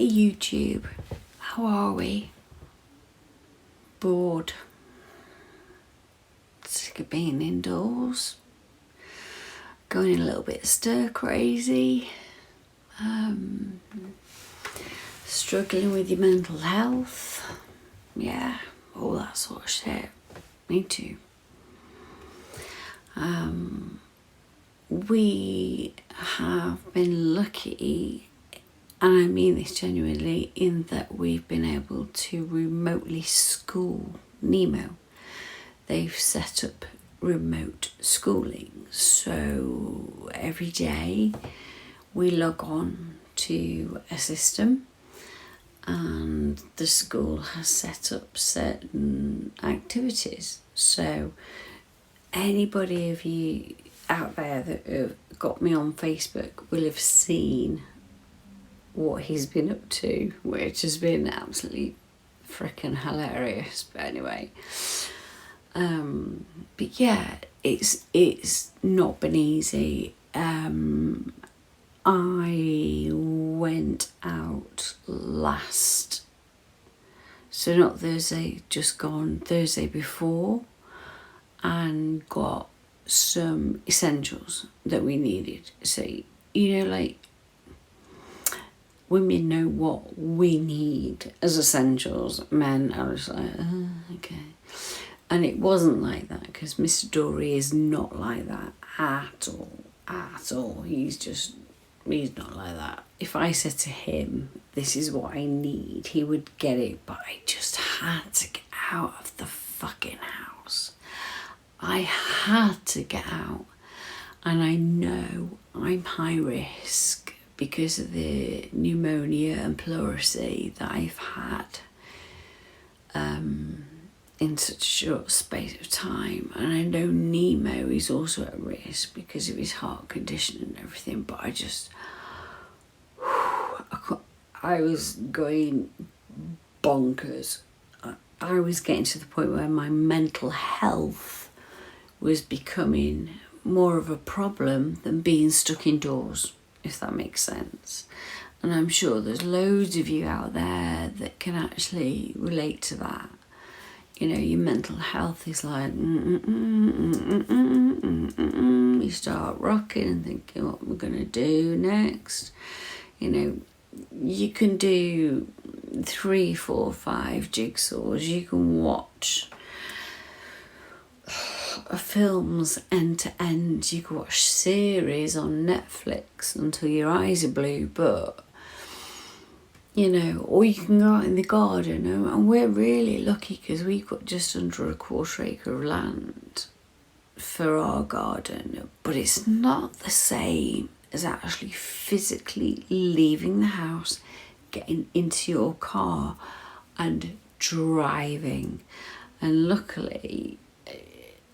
Hey YouTube, how are we? Bored. Sick of being indoors. Going a little bit stir crazy. Struggling with your mental health. Yeah, all that sort of shit. Me too. We have been lucky, and I mean this genuinely, in that we've been able to remotely school Nemo. They've set up remote schooling, so every day we log on to a system and the school has set up certain activities. So anybody of you out there that have got me on Facebook will have seen what he's been up to, which has been absolutely freaking hilarious. But anyway, but yeah, it's not been easy. I went out not Thursday, just gone Thursday before, and got some essentials that we needed. So, you know, like, women know what we need as essentials. Men, I was like, okay. And it wasn't like that, because Mr. Dory is not like that at all. He's not like that. If I said to him, this is what I need, he would get it, but I just had to get out of the fucking house. I had to get out. And I know I'm high risk because of the pneumonia and pleurisy that I've had in such a short space of time. And I know Nemo is also at risk because of his heart condition and everything, but I was going bonkers. I was getting to the point where my mental health was becoming more of a problem than being stuck indoors, if that makes sense. And I'm sure there's loads of you out there that can actually relate to that. You know, your mental health is like, you start rocking and thinking, what am I going to do next? You know, you can do 3, 4, 5 jigsaws. You can watch films end to end. You can watch series on Netflix until your eyes are blue, but you know, or you can go out in the garden, and we're really lucky because we've got just under a 1/4 acre of land for our garden, but it's not the same as actually physically leaving the house, getting into your car and driving. And luckily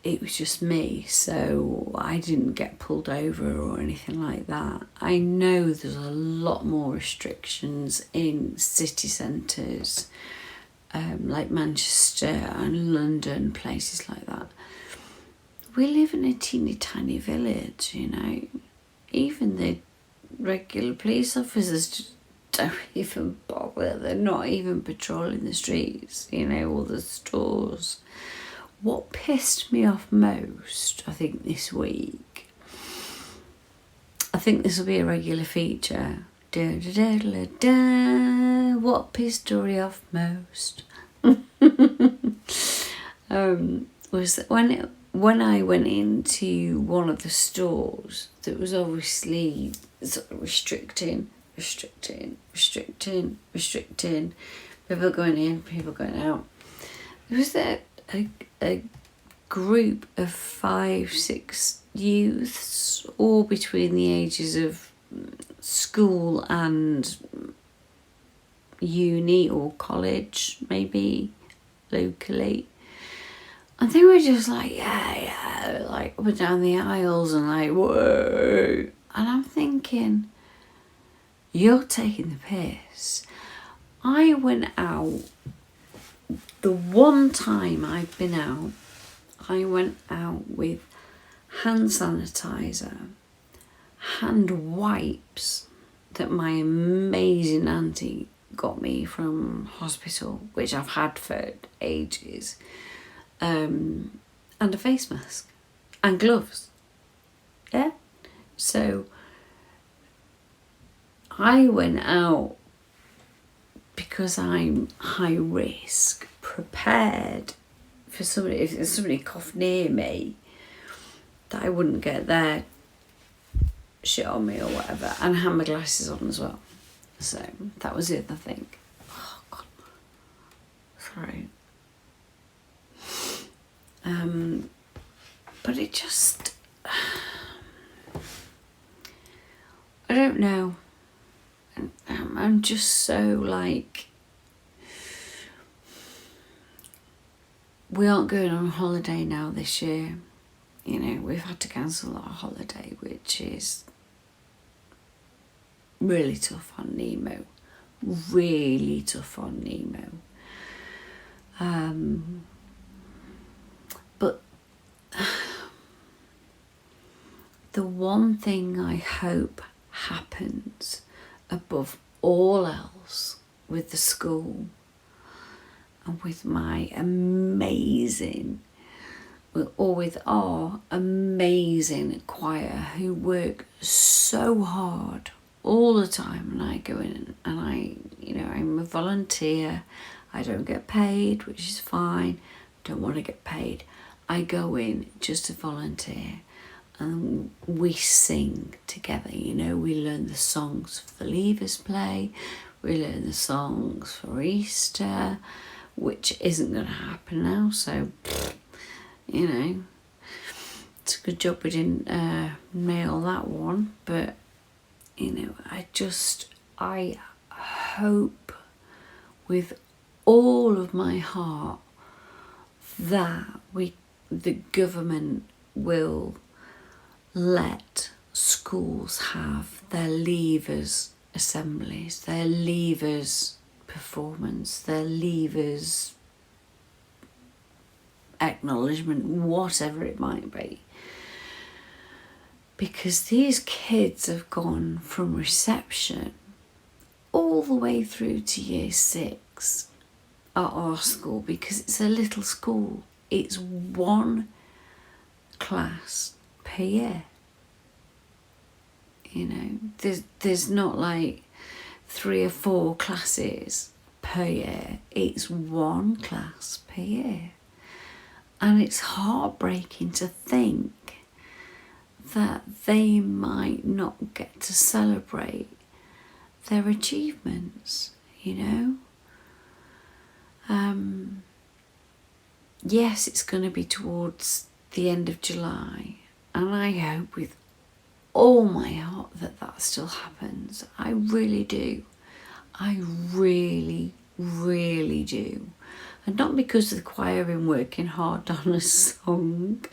it was just me, so I didn't get pulled over or anything like that. I know there's a lot more restrictions in city centres, like Manchester and London, places like that. We live in a teeny tiny village, you know. Even the regular police officers just don't even bother. They're not even patrolling the streets, you know, or the stores. What pissed me off most, I think, this week, I think this will be a regular feature. What pissed Dory off most was that when I went into one of the stores that was obviously sort of restricting, people going in, people going out. There was a group of 5, 6 youths, all between the ages of school and uni or college, maybe locally. And they were just like, yeah, like up and down the aisles and like, whoa. And I'm thinking, you're taking the piss. I went out, the one time I've been out, I went out with hand sanitizer, hand wipes that my amazing auntie got me from hospital, which I've had for ages, and a face mask and gloves. Yeah, so I went out because I'm high risk, prepared for somebody, if somebody coughed near me, that I wouldn't get their shit on me or whatever, and I had my glasses on as well. So that was the other thing. Oh God, sorry. But it just, I don't know. I'm just so like, we aren't going on holiday now this year. You know, we've had to cancel our holiday, which is really tough on Nemo. Really tough on Nemo. But the one thing I hope happens above all else with the school and with my amazing, or with our amazing choir who work so hard all the time, and I go in and I'm a volunteer. I don't get paid, which is fine. Don't want to get paid. I go in just to volunteer, and we sing together. You know, we learn the songs for the Leavers play, we learn the songs for Easter, which isn't going to happen now, so you know, it's a good job we didn't nail that one. But you know, I hope with all of my heart that the government will let schools have their Leavers assemblies, their Leavers performance, their Leavers acknowledgement, whatever it might be. Because these kids have gone from reception all the way through to year 6 at our school, because it's a little school. It's one class per year. You know, there's not like 3 or 4 classes per year. It's one class per year. And it's heartbreaking to think that they might not get to celebrate their achievements, you know. Yes, it's going to be towards the end of July, and I hope with all my heart that still happens. I really do. I really, really do. And not because the choir have been working hard on a song.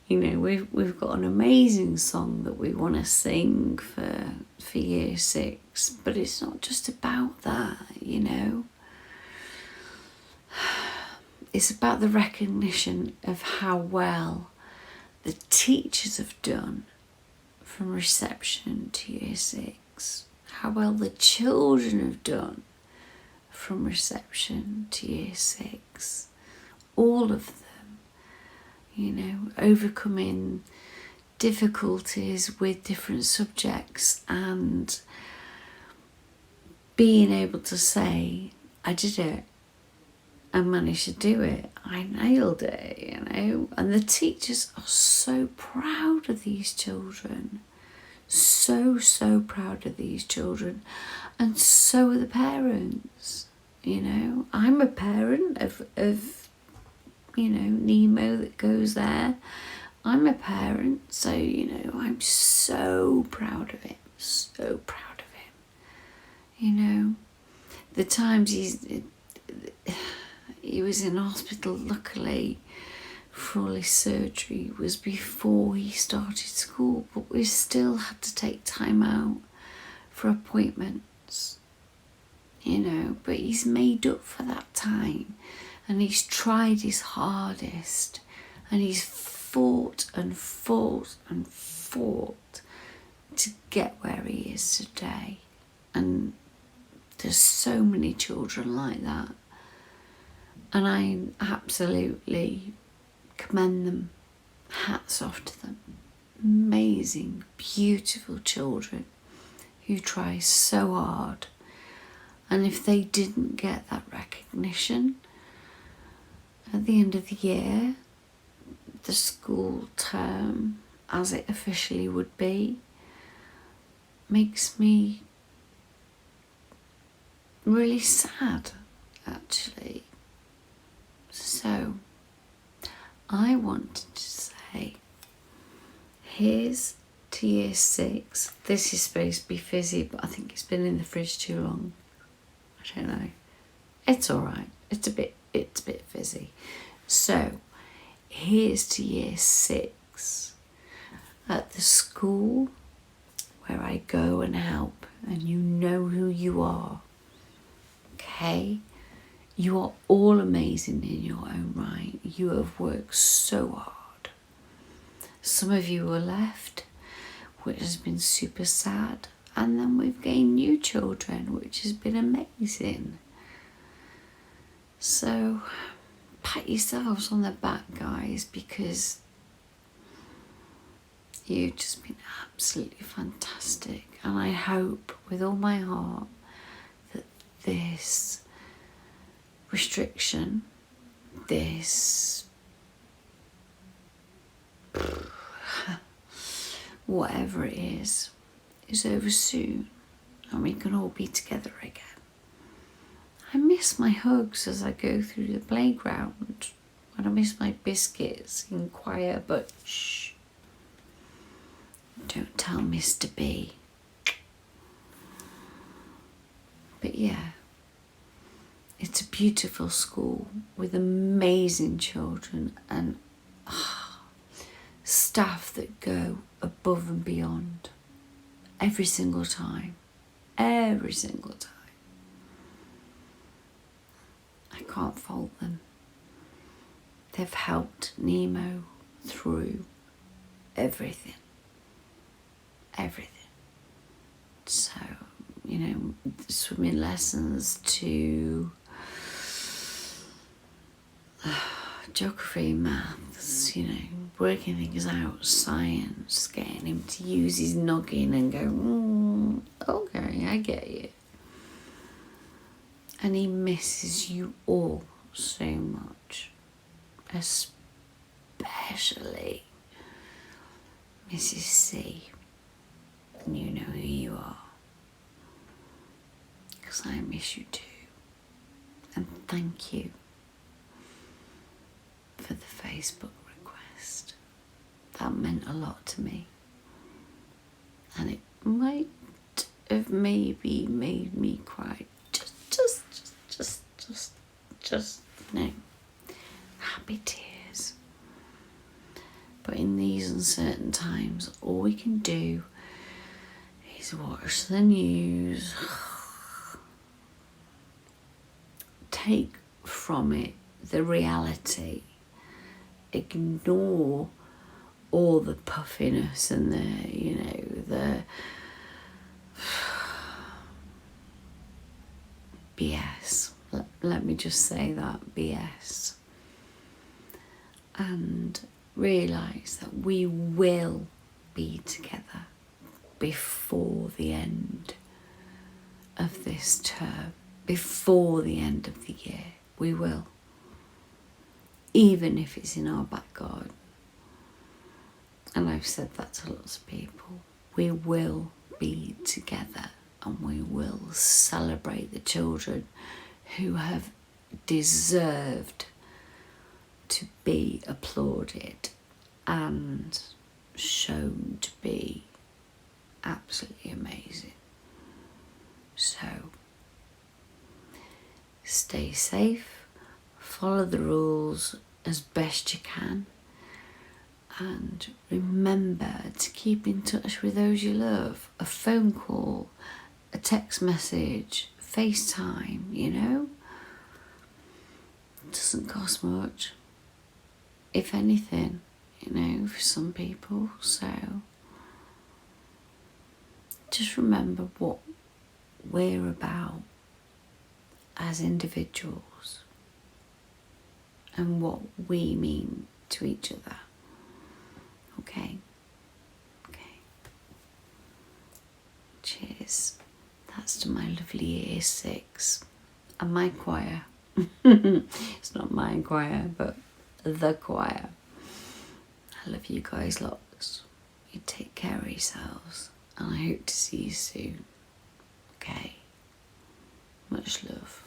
You know, we've got an amazing song that we want to sing for year 6, but it's not just about that, you know. It's about the recognition of how well the teachers have done from reception to year 6, how well the children have done from reception to year 6, all of them, you know, overcoming difficulties with different subjects and being able to say, I did it, I managed to do it, I nailed it, you know. And the teachers are so proud of these children, so proud of these children, and so are the parents, you know. I'm a parent of you know, Nemo that goes there. I'm a parent, so, you know, I'm so proud of him, so proud of him, you know. The times he was in hospital, luckily, for all his surgery was before he started school, but we still had to take time out for appointments, you know. But he's made up for that time, and he's tried his hardest, and he's fought and fought and fought to get where he is today. And There's so many children like that. And I absolutely commend them. Hats off to them. Amazing, beautiful children who try so hard. And if they didn't get that recognition at the end of the year, the school term, as it officially would be, makes me really sad, actually. So, I wanted to say, here's to year 6. This is supposed to be fizzy, but I think it's been in the fridge too long. I don't know. It's alright. It's a bit fizzy. So, here's to year 6 at the school where I go and help, and you know who you are. Okay? You are all amazing in your own right. You have worked so hard. Some of you are left, which has been super sad. And then we've gained new children, which has been amazing. So, pat yourselves on the back, guys, because you've just been absolutely fantastic. And I hope with all my heart that this restriction, this whatever it is over soon, and we can all be together again. I miss my hugs as I go through the playground, and I miss my biscuits in quiet, but shh, don't tell Mr. B. But yeah, it's a beautiful school with amazing children and staff that go above and beyond every single time. Every single time. I can't fault them. They've helped Nemo through everything. Everything. So, you know, swimming lessons to geography, maths, you know, working things out, science, getting him to use his noggin and go, okay, I get you. And he misses you all so much, especially Mrs. C. And you know who you are, because I miss you too. And thank you for the Facebook request. That meant a lot to me, and it might have maybe made me cry. Just no happy tears. But in these uncertain times, all we can do is watch the news, take from it the reality, ignore all the puffiness and the BS. Let me just say that, BS. And realise that we will be together before the end of this term, before the end of the year. We will. Even if it's in our back garden. And I've said that to lots of people. We will be together, and we will celebrate the children who have deserved to be applauded and shown to be absolutely amazing. So, stay safe, follow the rules as best you can, and remember to keep in touch with those you love. A phone call, a text message, FaceTime, you know. It doesn't cost much, if anything, you know, for some people. So just remember what we're about as individuals and what we mean to each other. Okay? Okay. Cheers. That's to my lovely year 6 and my choir. It's not my choir, but the choir. I love you guys lots. You take care of yourselves, and I hope to see you soon. Okay? Much love.